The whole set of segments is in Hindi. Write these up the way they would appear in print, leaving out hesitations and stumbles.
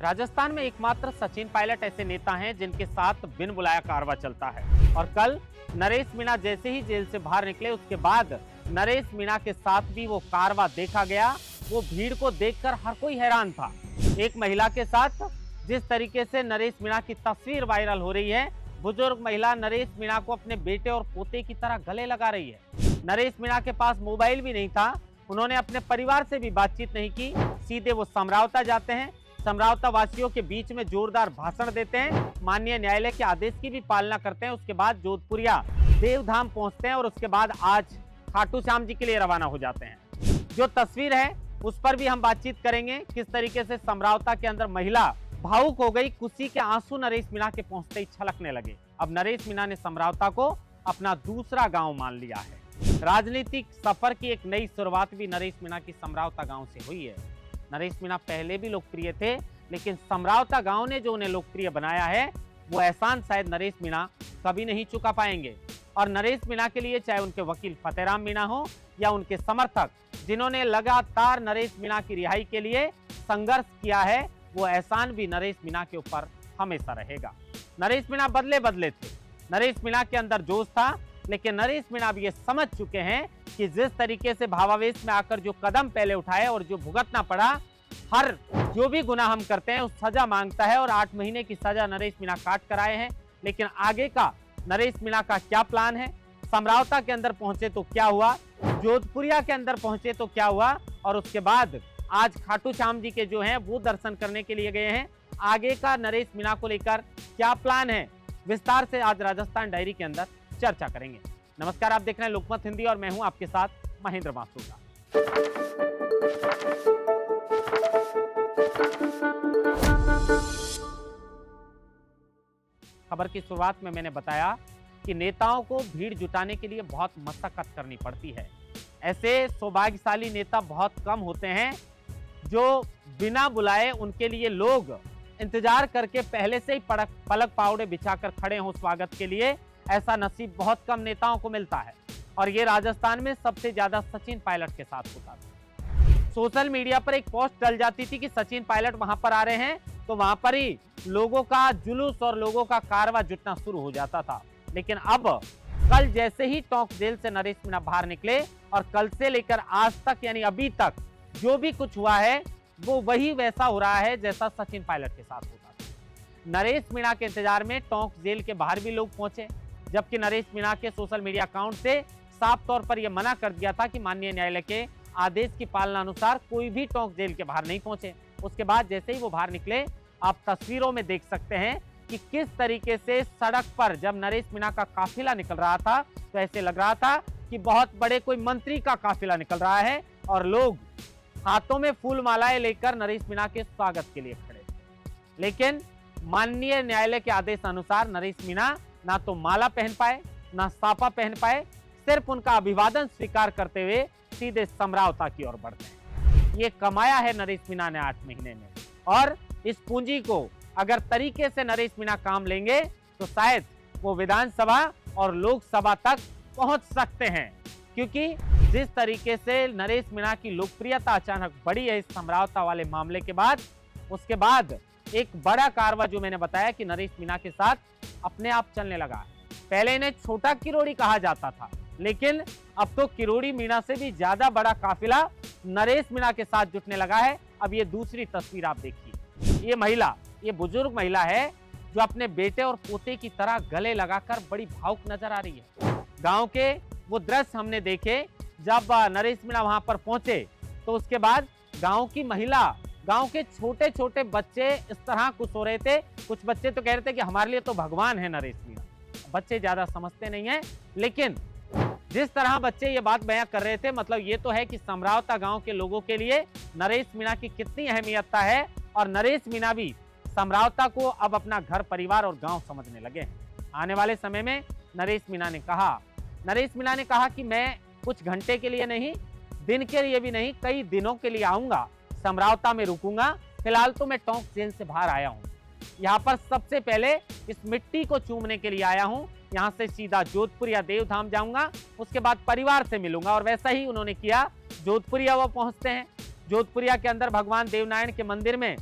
राजस्थान में एकमात्र सचिन पायलट ऐसे नेता हैं जिनके साथ बिन बुलाया कारवां चलता है। और कल नरेश मीणा जैसे ही जेल से बाहर निकले, उसके बाद नरेश मीणा के साथ भी वो कारवां देखा गया। वो भीड़ को देखकर हर कोई हैरान था। एक महिला के साथ जिस तरीके से नरेश मीणा की तस्वीर वायरल हो रही है, बुजुर्ग महिला नरेश मीणा को अपने बेटे और पोते की तरह गले लगा रही है। नरेश मीणा के पास मोबाइल भी नहीं था, उन्होंने अपने परिवार से भी बातचीत नहीं की। सीधे वो समरावता जाते हैं, समरावता वासियों के बीच में जोरदार भाषण देते हैं, माननीय न्यायालय के आदेश की भी पालना करते हैं। उसके बाद जोधपुरिया देवधाम पहुंचते हैं और उसके बाद आज खाटू श्याम जी के लिए रवाना हो जाते हैं। जो तस्वीर है उस पर भी हम बातचीत करेंगे, किस तरीके से समरावता के अंदर महिला भावुक हो गई, खुशी के आंसू नरेश मीणा के पहुंचते ही छलकने लगे। अब नरेश मीणा ने समरावता को अपना दूसरा गांव मान लिया है। राजनीतिक सफर की एक नई शुरुआत भी नरेश मीणा की समरावता गांव से हुई है। नरेश मीणा पहले भी लोकप्रिय थे, लेकिन समरावता गांव ने जो उन्हें लोकप्रिय बनाया है, वो एहसान शायद नरेश मीणा कभी नहीं चुका पाएंगे। और नरेश मीणा के लिए चाहे उनके वकील फतेहराम मीणा हो या उनके समर्थक जिन्होंने लगातार नरेश मीणा की रिहाई के लिए संघर्ष किया है, वो एहसान भी नरेश मीणा के ऊपर हमेशा रहेगा। नरेश मीणा बदले बदले थे, नरेश मीणा के अंदर जोश था, लेकिन नरेश मीणा अब ये समझ चुके हैं कि जिस तरीके से भावावेश में आकर जो कदम पहले उठाए और जो भुगतना पड़ा, हर जो भी गुनाह हम करते हैं उस सजा मांगता है। और 8 महीने की सजा नरेश मीणा काट कर आए हैं, लेकिन आगे का नरेश मीणा का क्या प्लान है? समरावता के अंदर पहुंचे तो क्या हुआ, जोधपुरिया के अंदर पहुंचे तो क्या हुआ, और उसके बाद आज खाटू श्याम जी के जो हैं वो दर्शन करने के लिए गए हैं। आगे का नरेश मीणा को लेकर क्या प्लान है, विस्तार से आज राजस्थान डायरी के अंदर चर्चा करेंगे। नमस्कार, आप देख रहे हैं लोकमत हिंदी और मैं हूं आपके साथ महेंद्र मासूदा। खबर की शुरुआत में मैंने बताया कि नेताओं को भीड़ जुटाने के लिए बहुत मशक्कत करनी पड़ती है। ऐसे सौभाग्यशाली नेता बहुत कम होते हैं जो बिना बुलाए उनके लिए लोग इंतजार करके पहले से ही पलक पावड़े बिछाकर खड़े हों स्वागत के लिए। ऐसा नसीब बहुत कम नेताओं को मिलता है, और ये राजस्थान में सबसे ज्यादा सचिन पायलट के साथ होता था। सोशल मीडिया पर एक पोस्ट चल जाती थी कि सचिन पायलट वहां पर आ रहे हैं, तो वहां पर ही लोगों का जुलूस और लोगों का कारवां जुटना शुरू हो जाता था। लेकिन अब कल जैसे ही टोंक जेल से नरेश मीणा बाहर निकले, और कल से लेकर आज तक यानी अभी तक जो भी कुछ हुआ है वो वही वैसा हो रहा है जैसा सचिन पायलट के साथ होता था। नरेश मीणा के इंतजार में टोंक जेल के बाहर भी लोग पहुंचे, जबकि नरेश मीणा के सोशल मीडिया अकाउंट से साफ तौर पर यह मना कर दिया था कि माननीय न्यायालय के आदेश की पालना अनुसार कोई भी टोंक जेल के बाहर नहीं पहुंचे। उसके बाद जैसे ही वो बाहर निकले, आप तस्वीरों में देख सकते हैं कि किस तरीके से सड़क पर जब नरेश मीणा का काफिला निकल रहा था, तो ऐसे लग रहा था कि बहुत बड़े कोई मंत्री का काफिला निकल रहा है, और लोग हाथों में फूल मालाएं लेकर नरेश मीणा के स्वागत के लिए खड़े थे। लेकिन माननीय न्यायालय के आदेश अनुसार नरेश मीणा ना तो माला पहन पाए, ना साफा पहन पाए, सिर्फ उनका अभिवादन स्वीकार करते हुए सीधे समरावता की ओर बढ़ते हैं। ये कमाया है नरेश मीणा ने 8 महीने में, और इस पूंजी को अगर तरीके से नरेश मीणा काम लेंगे तो शायद वो विधानसभा और लोकसभा तक पहुंच सकते हैं। क्योंकि जिस तरीके से नरेश मीणा की लोकप्रियता अचानक बढ़ी है इस समरावता वाले मामले के बाद, उसके बाद एक बड़ा कारवां जो मैंने बताया कि नरेश मीणा के साथ अपने आप चलने लगा। पहले इन्हें छोटा किरोड़ी कहा जाता था, लेकिन अब तो किरोड़ी मीणा से भी ज्यादा बड़ा काफिला नरेश मीणा के साथ जुटने लगा है। अब ये दूसरी तस्वीर आप देखिए, ये महिला, ये बुजुर्ग महिला है जो अपने बेटे और पोते की तरह गले लगाकर बड़ी भावुक नजर आ रही है। गांव के वो दृश्य हमने देखे जब नरेश मीणा वहां पर पहुंचे, तो उसके बाद गांव की महिला, गांव के छोटे छोटे बच्चे इस तरह खुश हो रहे थे। कुछ बच्चे तो कह रहे थे कि हमारे लिए तो भगवान है नरेश मीणा। बच्चे ज्यादा समझते नहीं है, लेकिन जिस तरह बच्चे ये बात बयां कर रहे थे, मतलब ये तो है कि समरावता गांव के लोगों के लिए नरेश मीणा की कितनी अहमियत है, और नरेश मीणा भी समरावता को अब अपना घर परिवार और गांव समझने लगे हैं। आने वाले समय में नरेश मीणा ने कहा कि मैं कुछ घंटे के लिए नहीं, दिन के लिए भी नहीं, कई दिनों के लिए आऊंगा, समरावता में रुकूंगा। फिलहाल तो मैं टोंक जेल से बाहर आया हूं, यहाँ पर सबसे पहले इस मिट्टी को चूमने के लिए आया हूं, यहाँ से सीधा जोधपुरिया देवधाम जाऊंगा, उसके बाद परिवार से मिलूंगा। और वैसा ही उन्होंने किया। जोधपुरिया वो पहुंचते हैं, जोधपुरिया के अंदर भगवान देवनारायण के मंदिर में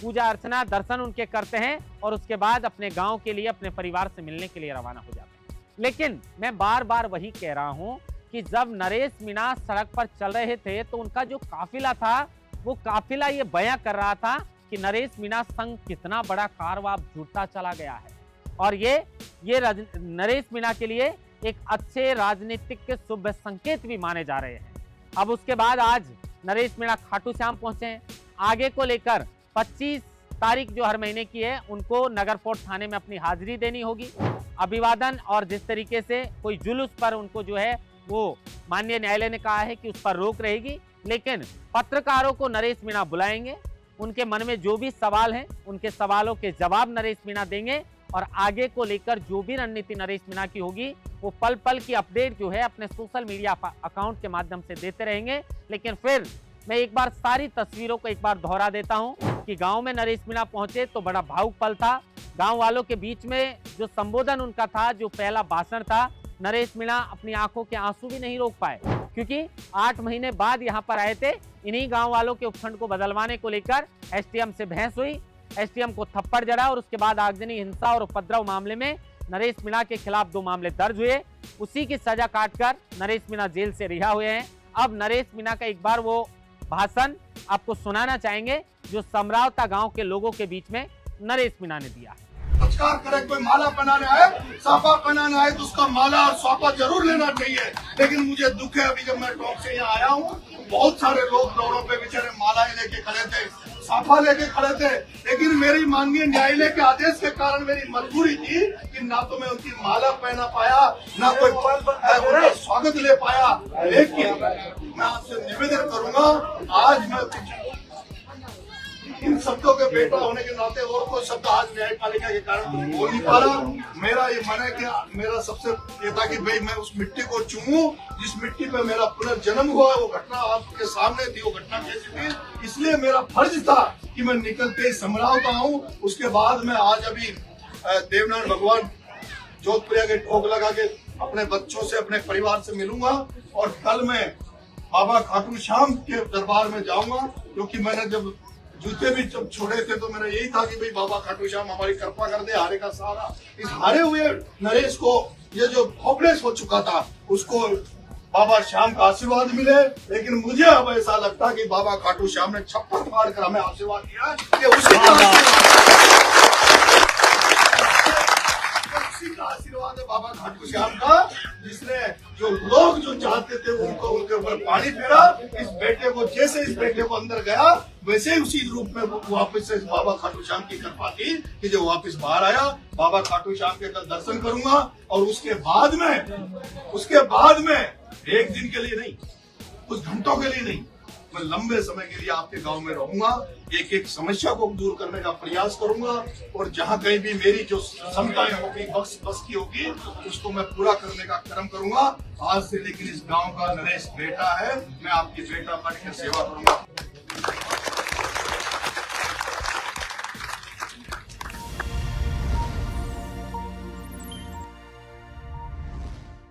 पूजा अर्चना दर्शन उनके करते हैं और उसके बाद अपने गांव के लिए अपने परिवार से मिलने के लिए रवाना हो जाते हैं। लेकिन मैं बार बार वही कह रहा हूं कि जब नरेश मीणा सड़क पर चल रहे थे तो उनका जो काफिला था वो काफिला ये बयां कर रहा था कि नरेश मीणा संग कितना बड़ा कारवां जुड़ता चला गया है और ये नरेश मीणा के लिए एक अच्छे राजनीतिक के शुभ संकेत भी माने जा रहे हैं। अब उसके बाद आज नरेश मीणा खाटू श्याम पहुंचे हैं। आगे को लेकर 25 तारीख जो हर महीने की है उनको नगर फोर्ट थाने में अपनी हाजिरी देनी होगी। अभिवादन और जिस तरीके से कोई जुलूस पर उनको जो है वो माननीय न्यायालय ने कहा है कि उस पर रोक रहेगी, लेकिन पत्रकारों को नरेश मीणा बुलाएंगे, उनके मन में जो भी सवाल हैं उनके सवालों के जवाब नरेश मीणा देंगे और आगे को लेकर जो भी रणनीति नरेश मीणा की होगी वो पल पल की अपडेट जो है अपने सोशल मीडिया अकाउंट के माध्यम से देते रहेंगे। लेकिन फिर मैं एक बार सारी तस्वीरों को एक बार दोहरा देता हूं कि गांव में नरेश मीणा पहुंचे तो बड़ा भावुक पल था। गांव वालों के बीच में जो संबोधन उनका था, जो पहला भाषण था, नरेश मीणा अपनी आंखों के आंसू भी नहीं रोक पाए क्योंकि 8 महीने बाद यहां पर आए थे। इन्हीं गांव वालों के उपखंड को बदलवाने को लेकर एसडीएम से बहस हुई, एसडीएम को थप्पड़ जड़ा और उसके बाद आगजनी हिंसा और उपद्रव मामले में नरेश मीणा के खिलाफ 2 मामले दर्ज हुए। उसी की सजा काटकर नरेश मीणा जेल से रिहा हुए हैं। अब नरेश मीणा का एक बार वो भाषण आपको सुनाना चाहेंगे जो समरावता गांव के लोगों के बीच में नरेश मीणा ने दिया। नमस्कार करे, कोई माला पहनाने आए, साफा पहनाने आए तो उसका माला और साफा जरूर लेना चाहिए। लेकिन मुझे दुख है, अभी जब मैं टॉप से यहाँ आया हूँ बहुत सारे लोग रोडों पे बेचारे मालाएं लेके खड़े थे, साफा लेके खड़े थे, लेकिन मेरी माननीय न्यायालय के आदेश के कारण मेरी मजबूरी थी कि ना तो मैं उनकी माला पहना पाया, ना कोई उनका स्वागत ले पाया। लेकिन मैं आपसे निवेदन करूंगा, आज मैं इन शब्दों के बेटा होने के नाते और कोई शब्द आज न्यायपालिका के कारण बोल नहीं पा रहा। मेरा ये मन है कि मेरा सबसे ये था कि भाई मैं उस मिट्टी को चूमूं जिस मिट्टी पे मेरा पुनर्जन्म हुआ है। वो घटना आपके सामने थी, वो घटना कैसी थी, इसलिए मेरा फर्ज था कि मैं निकलते ही समरावता हूँ। उसके बाद मैं आज अभी देवनारायण भगवान जोधपुरिया के ठोक लगा के अपने बच्चों से, अपने परिवार से मिलूंगा और कल मैं बाबा खाटू श्याम के दरबार में जाऊंगा, क्योंकि मैंने जब जूते भी जब छोड़े थे तो मेरा यही था कि भाई बाबा खाटू श्याम हमारी कृपा कर दे, हारे का सहारा। इस हारे हुए नरेश को ये जो होपलेस हो चुका था उसको बाबा श्याम का आशीर्वाद मिले। लेकिन मुझे अब ऐसा लगता कि बाबा खाटू श्याम ने छप्पर फाड़ कर हमें आशीर्वाद दिया, ये उसी का आशीर्वाद है बाबा खाटू श्याम का, जिसने जो लोग जो चाहते थे उनको उनके ऊपर पानी फेरा। इस बेटे को, जैसे इस बेटे को अंदर गया वैसे ही उसी रूप में वापस से बाबा खाटू श्याम की कृपा थी कि जो वापस बाहर आया। बाबा खाटू श्याम के कल दर्शन करूंगा और उसके बाद में एक दिन के लिए नहीं, कुछ घंटों के लिए नहीं, मैं लंबे समय के लिए आपके गांव में रहूंगा, एक एक समस्या को दूर करने का प्रयास करूंगा और जहां कहीं भी मेरी जो क्षमताएं होगी, बस की होगी, उसको मैं पूरा करने का कर्म करूंगा आज से। लेकिन इस गांव का नरेश बेटा है, मैं आपकी बेटा बन के सेवा करूंगा।